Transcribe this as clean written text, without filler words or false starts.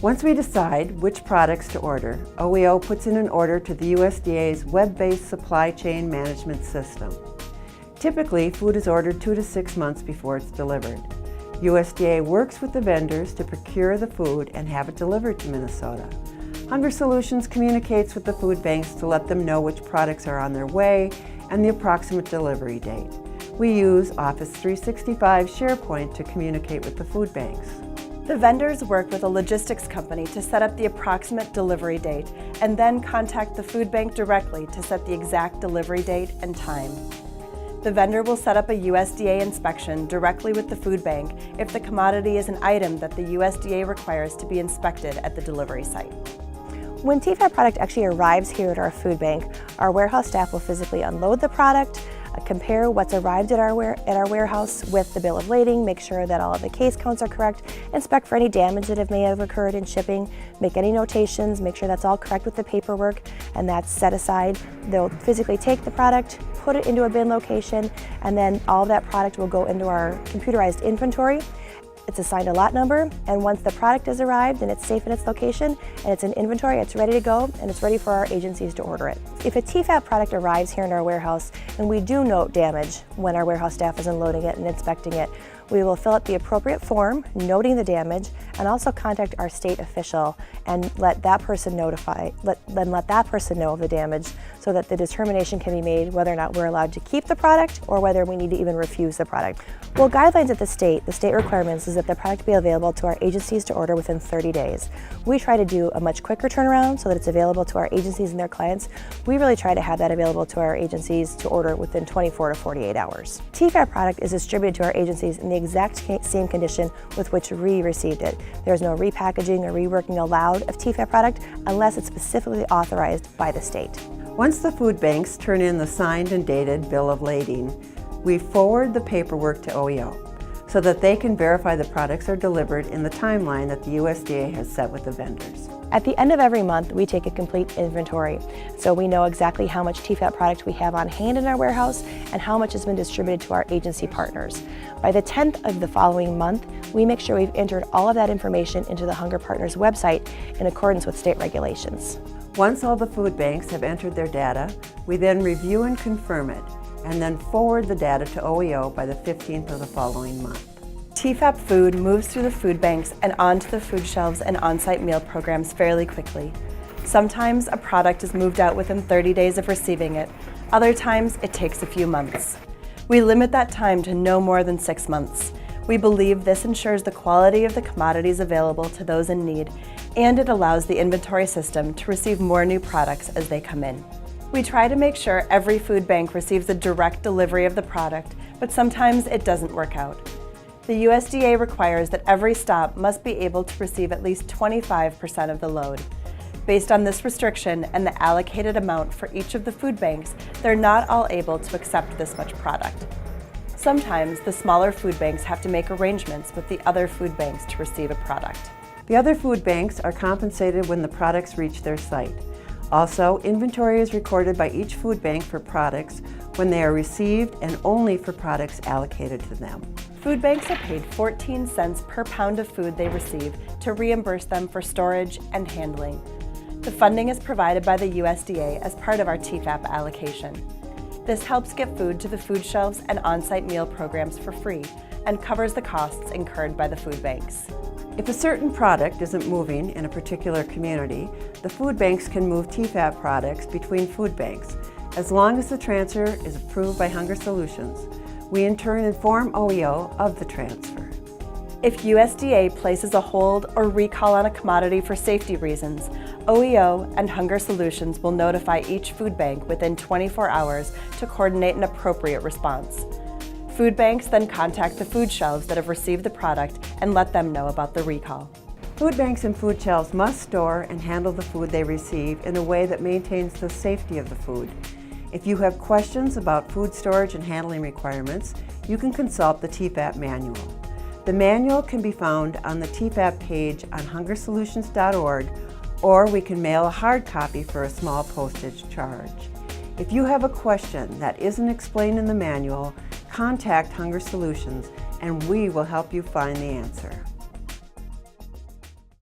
Once we decide which products to order, OEO puts in an order to the USDA's web-based supply chain management system. Typically, food is ordered 2 to 6 months before it's delivered. USDA works with the vendors to procure the food and have it delivered to Minnesota. Hunger Solutions communicates with the food banks to let them know which products are on their way and the approximate delivery date. We use Office 365 SharePoint to communicate with the food banks. The vendors work with a logistics company to set up the approximate delivery date and then contact the food bank directly to set the exact delivery date and time. The vendor will set up a USDA inspection directly with the food bank if the commodity is an item that the USDA requires to be inspected at the delivery site. When TEFAP product actually arrives here at our food bank, our warehouse staff will physically unload the product, compare what's arrived at our warehouse with the bill of lading, make sure that all of the case counts are correct, inspect for any damage that may have occurred in shipping, make any notations, make sure that's all correct with the paperwork, and that's set aside. They'll physically take the product, put it into a bin location, and then all of that product will go into our computerized inventory. It's assigned a lot number, and once the product has arrived and it's safe in its location and it's in inventory, it's ready to go and it's ready for our agencies to order it. If a TEFAP product arrives here in our warehouse and we do note damage when our warehouse staff is unloading it and inspecting it, we will fill out the appropriate form noting the damage and also contact our state official and let that person know of the damage so that the determination can be made whether or not we're allowed to keep the product or whether we need to even refuse the product. Well, guidelines at the state requirements is that the product be available to our agencies to order within 30 days. We try to do a much quicker turnaround so that it's available to our agencies and their clients. We really try to have that available to our agencies to order within 24 to 48 hours. TEFAP product is distributed to our agencies in the exact same condition with which we received it. There's no repackaging or reworking allowed of TEFAP product unless it's specifically authorized by the state. Once the food banks turn in the signed and dated bill of lading, we forward the paperwork to OEO so that they can verify the products are delivered in the timeline that the USDA has set with the vendors. At the end of every month, we take a complete inventory, so we know exactly how much TEFAP product we have on hand in our warehouse and how much has been distributed to our agency partners. By the 10th of the following month, we make sure we've entered all of that information into the Hunger Partners website in accordance with state regulations. Once all the food banks have entered their data, we then review and confirm it, and then forward the data to OEO by the 15th of the following month. TEFAP food moves through the food banks and onto the food shelves and on-site meal programs fairly quickly. Sometimes a product is moved out within 30 days of receiving it. Other times it takes a few months. We limit that time to no more than 6 months. We believe this ensures the quality of the commodities available to those in need, and it allows the inventory system to receive more new products as they come in. We try to make sure every food bank receives a direct delivery of the product, but sometimes it doesn't work out. The USDA requires that every stop must be able to receive at least 25% of the load. Based on this restriction and the allocated amount for each of the food banks, they're not all able to accept this much product. Sometimes the smaller food banks have to make arrangements with the other food banks to receive a product. The other food banks are compensated when the products reach their site. Also, inventory is recorded by each food bank for products when they are received and only for products allocated to them. Food banks are paid 14 cents per pound of food they receive to reimburse them for storage and handling. The funding is provided by the USDA as part of our TEFAP allocation. This helps get food to the food shelves and on-site meal programs for free and covers the costs incurred by the food banks. If a certain product isn't moving in a particular community, the food banks can move TEFAP products between food banks, as long as the transfer is approved by Hunger Solutions. We in turn inform OEO of the transfer. If USDA places a hold or recall on a commodity for safety reasons, OEO and Hunger Solutions will notify each food bank within 24 hours to coordinate an appropriate response. Food banks then contact the food shelves that have received the product and let them know about the recall. Food banks and food shelves must store and handle the food they receive in a way that maintains the safety of the food. If you have questions about food storage and handling requirements, you can consult the TEFAP manual. The manual can be found on the TEFAP page on hungersolutions.org, or we can mail a hard copy for a small postage charge. If you have a question that isn't explained in the manual, contact Hunger Solutions and we will help you find the answer.